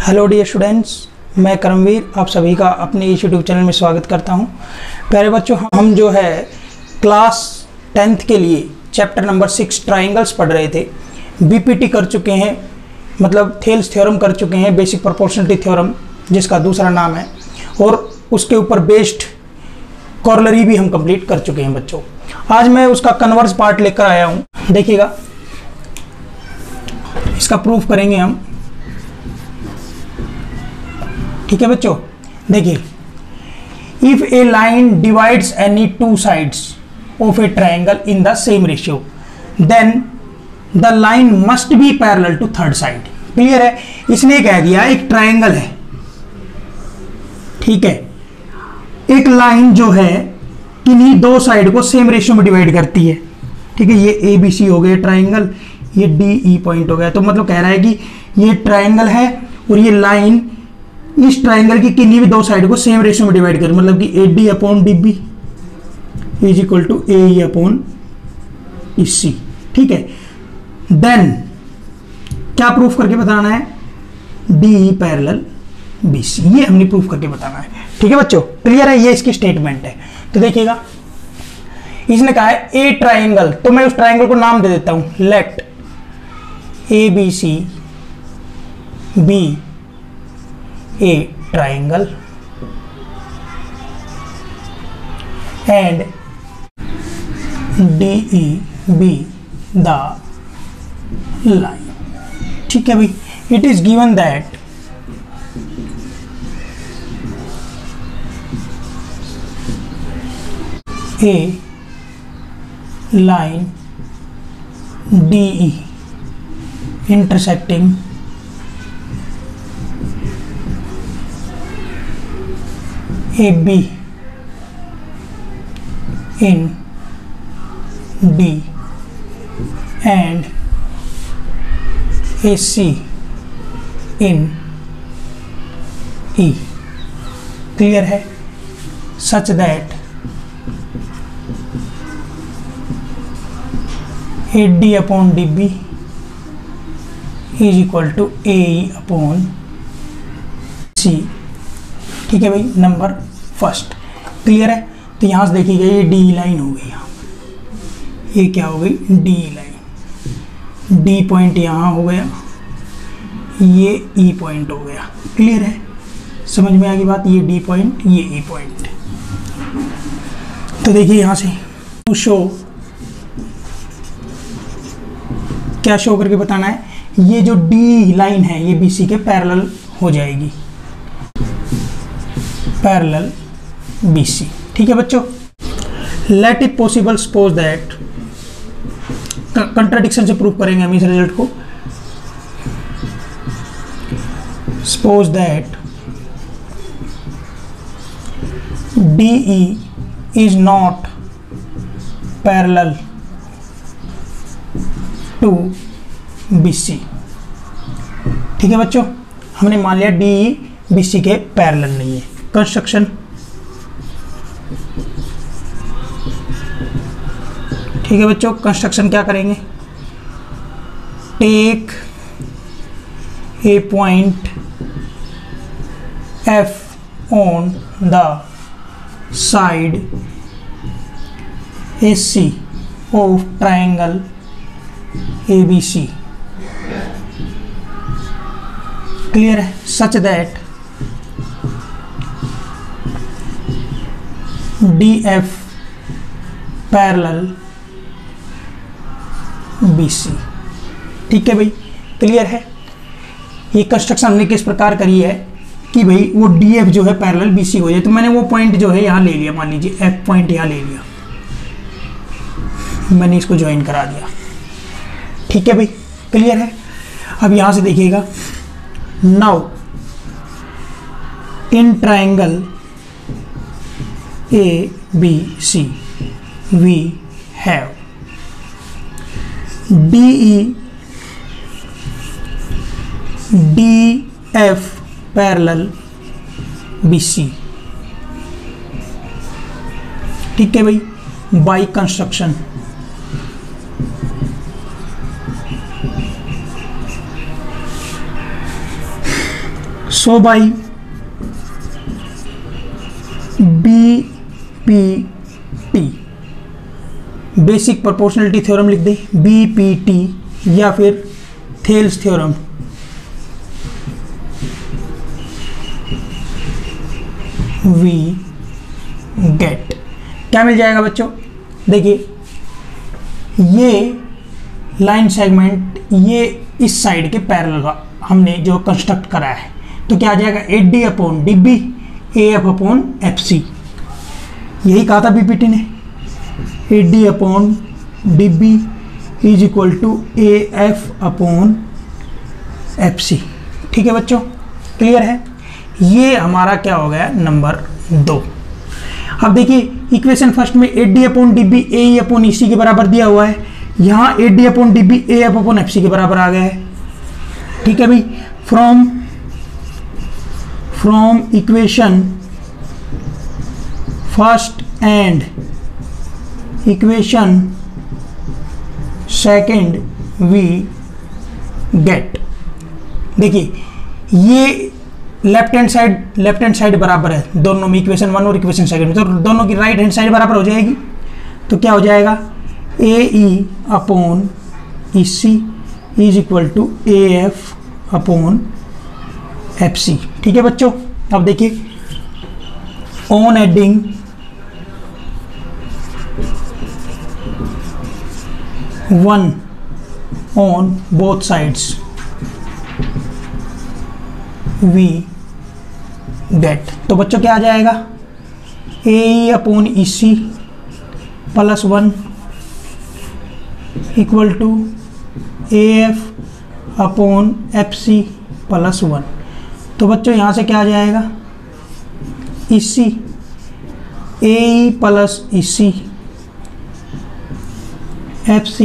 Hello dear students, मैं करमवीर आप सभी का अपने इस यूट्यूब चैनल में स्वागत करता हूं। प्यारे बच्चों, हम जो है क्लास 10th के लिए चैप्टर नंबर 6 ट्राइंगल्स पढ़ रहे थे। बीपीटी कर चुके हैं, मतलब थेल्स थ्योरम कर चुके हैं, बेसिक प्रोपोर्शनलिटी थ्योरम जिसका दूसरा नाम है, और उसके ऊपर बेस्ड कॉरलरी भी हम कंप्लीट कर चुके हैं बच्चों। आज मैं उसका कन्वर्स पार्ट लेकर आया हूँ। देखिएगा, इसका प्रूफ करेंगे हम। ठीक है बच्चों, देखिए, if a line divides any two sides of a triangle in the same ratio then the line must be parallel to third side. Clear है? इसने कह दिया एक ट्राइंगल है, ठीक है, एक लाइन जो है किन्हीं दो साइड को सेम रेशियो में डिवाइड करती है। ठीक है, ये ए बी सी हो गया ट्राइंगल, ये डी ई पॉइंट हो गया। तो मतलब कह रहा है कि ये ट्राइंगल है और ये लाइन इस ट्राइंगल की किन्हीं भी दो साइड को सेम रेशियो में डिवाइड कर, मतलब कि A D upon D B is equal to A E upon E C. ठीक है, देन क्या प्रूफ करके बताना है? D E parallel B C, ये हमने प्रूफ करके बताना है। ठीक है बच्चों, क्लियर है? ये इसकी स्टेटमेंट है। तो देखिएगा, इसने कहा है ए ट्राइंगल, तो मैं उस ट्राइंगल को नाम दे देता हूं, let A B C be a triangle and DE be the line। ठीक है भाई, it is given that a line DE intersecting AB in D and AC in E। Clear है? Such that AD upon DB is equal to AE upon C। ठीक है भाई, number first. Clear है? तो यहां से देखिएगा, ये डी लाइन हो गई, यहाँ ये क्या हो गई? डी लाइन, डी पॉइंट यहां हो गया, ये ई पॉइंट हो गया। क्लियर है? समझ में आ गई बात? ये डी पॉइंट, ये ई पॉइंट। तो देखिए यहां से टू शो, क्या शो करके बताना है? ये जो डी लाइन है ये बी सी के पैरेलल हो जाएगी, पैरेलल बी सी। ठीक है बच्चों, let it possible suppose that, contradiction से प्रूव करेंगे हम इस रिजल्ट को। Suppose that D E is not parallel to B C. ठीक है बच्चों, हमने मान लिया डी ई बी सी के पैरेलल नहीं है। कंस्ट्रक्शन, ठीक है बच्चों, कंस्ट्रक्शन क्या करेंगे? Take a point F on the side A C of triangle A B C. Clear है? Such that D F parallel B C. ठीक है भाई, क्लियर है? ये कंस्ट्रक्शन हमने किस प्रकार करी है कि भाई वो डी एफ जो है पैरेलल बी सी हो जाए। तो मैंने वो पॉइंट जो है यहाँ ले लिया, मान लीजिए एफ पॉइंट यहाँ ले लिया, मैंने इसको ज्वाइन करा दिया। ठीक है भाई, क्लियर है? अब यहां से देखिएगा, now in triangle A B C we have DE DF parallel BC। ठीक है भाई, by construction so by BPT, basic proportionality theorem लिख दे, BPT या फिर थेल्स थ्योरम, वी गेट क्या मिल जाएगा बच्चों? देखिए ये लाइन सेगमेंट ये इस साइड के पैरेलल का हमने जो कंस्ट्रक्ट करा है, तो क्या आ जाएगा? AD upon DB AF upon FC, यही कहा था BPT ने, AD upon DB is equal to AF upon FC। ठीक है बच्चों, क्लियर है? ये हमारा क्या हो गया? नंबर 2। अब देखिए इक्वेशन फर्स्ट में AD upon DB AE upon EC के बराबर दिया हुआ है, यहाँ AD upon DB AF upon FC के बराबर आ गया है। ठीक है भाई, from equation first and equation second we get, देखिए ये लेफ्ट हैंड साइड बराबर है दोनों में, इक्वेशन 1 और इक्वेशन सेकंड में, तो दोनों की राइट हैंड साइड बराबर हो जाएगी, तो क्या हो जाएगा? AE upon EC is equal to AF upon FC। ठीक है बच्चों, अब देखिए on adding one on both sides we get, तो बच्चों क्या आ जाएगा? AE upon EC plus 1 equal to AF upon FC plus 1, तो बच्चों यहाँ से क्या आ जाएगा? EC AE plus EC FC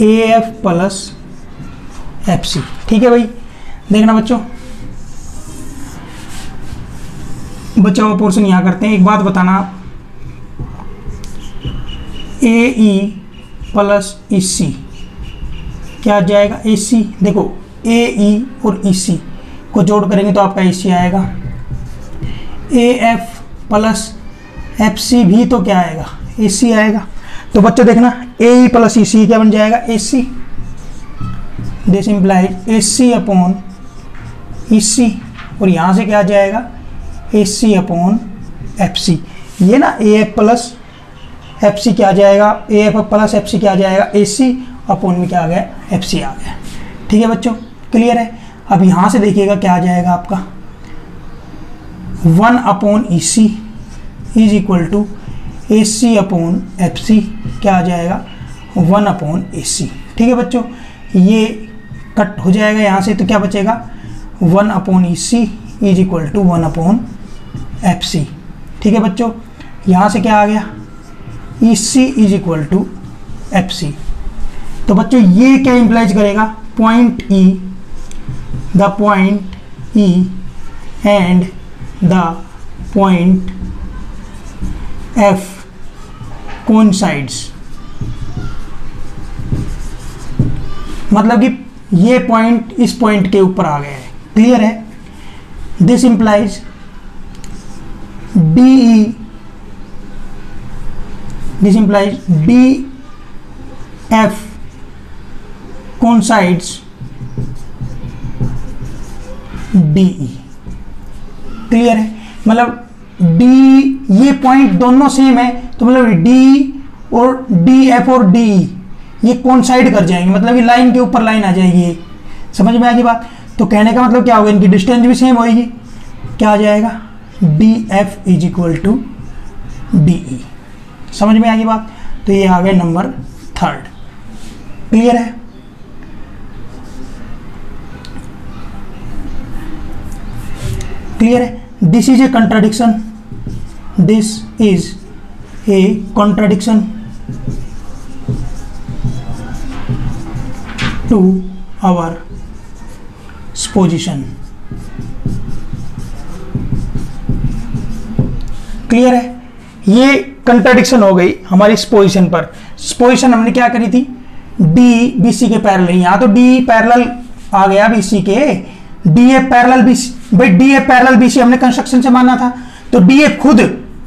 AF plus FC। ठीक है भाई, देखना बच्चों बचा हुआ पोर्शन यहाँ करते हैं। एक बात बताना, AE प्लस EC क्या आ जाएगा? AC, देखो AE और EC को जोड़ करेंगे तो आपका AC आएगा, AF प्लस FC भी तो क्या आएगा? AC आएगा। तो बच्चों देखना AE प्लस EC क्या बन जाएगा? AC। This implies AC upon EC, और यहाँ से क्या आ जाएगा? AC upon FC। ये ना AF प्लस FC क्या आ जाएगा? AF प्लस FC क्या आ जाएगा? AC अपॉन में क्या आ गया? FC आ गया। ठीक है बच्चों, क्लियर है? अब यहाँ से देखिएगा क्या आ जाएगा आपका? 1 upon EC is equal to AC upon FC क्या आ जाएगा? 1 अपॉन AC। ठीक है बच्चों, ये कट हो जाएगा यहाँ से, तो क्या बचेगा? 1 upon EC is equal to 1 upon FC। ठीक है बच्चों, यहाँ से क्या आ गया? EC is equal to FC। तो बच्चों ये क्या इंप्लाइज करेगा? Point E, the point E and the point F coincides, मतलब कि ये पॉइंट इस पॉइंट के ऊपर आ गया है। क्लियर है? This implies DE, this implies DF coincides DE। Clear है? मतलब D, ये पॉइंट दोनों सेम है, तो मतलब D और DF और DE ये कोइंसाइड कर जाएंगे, मतलब ये लाइन के ऊपर लाइन आ जाएगी। समझ में आ गई बात? तो कहने का मतलब क्या होगा? इनकी डिस्टेंस भी सेम होगी। क्या आ जाएगा? DF is equal to DE। समझ में आ गई बात? तो ये आ गया नंबर 3। क्लियर है? क्लियर है? This is a contradiction, this is a contradiction to our position. Clear है? ये कंट्राडिक्शन हो गई हमारी इस पोजीशन पर। पोजीशन हमने क्या करी थी? D BC के पैरेलल, यहाँ तो D पैरेलल आ गया BC के, D A parallel B C, भाई D A parallel B C हमने कंस्ट्रक्शन से माना था, तो डी ए खुद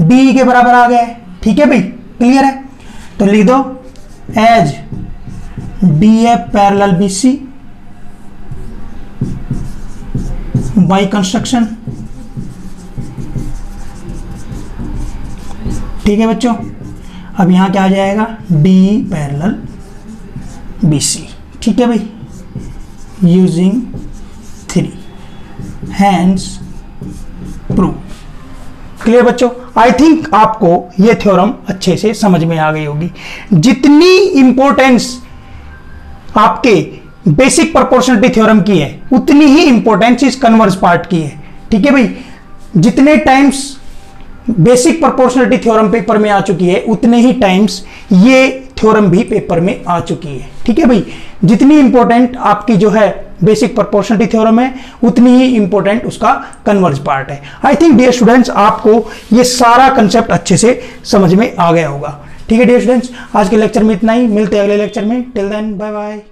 डी के बराबर आ गया है। ठीक है भाई, क्लियर है? तो लिख दो as D A parallel B C by construction. ठीक है बच्चों, अब यहां क्या आ जाएगा, डी पैरेलल बी सी। ठीक है भाई, यूजिंग 3 हैंड्स प्रूव। क्लियर बच्चों? आई थिंक आपको यह थ्योरम अच्छे से समझ में आ गई होगी। जितनी इंपॉर्टेंस आपके बेसिक प्रोपोर्शनलिटी थ्योरम की है, उतनी ही इंपॉर्टेंस इस कन्वर्स पार्ट की है। ठीक है भाई, जितने times basic proportionality theorem paper में आ चुकी है, उतने ही टाइम्स ये थ्योरम भी पेपर में आ चुकी है। ठीक है भाई, जितनी इंपॉर्टेंट आपकी जो है बेसिक प्रोपोर्शनलिटी थ्योरम है, उतनी ही इंपॉर्टेंट उसका कन्वर्ज पार्ट है। आई थिंक डियर स्टूडेंट्स, आपको ये सारा कंसेप्ट अच्छे से समझ में आ गया होगा। ठीक है डियर स्टूडेंट्स, आज के लेक्चर में इतना ही, मिलते हैं अगले लेक्चर में। Till then bye bye.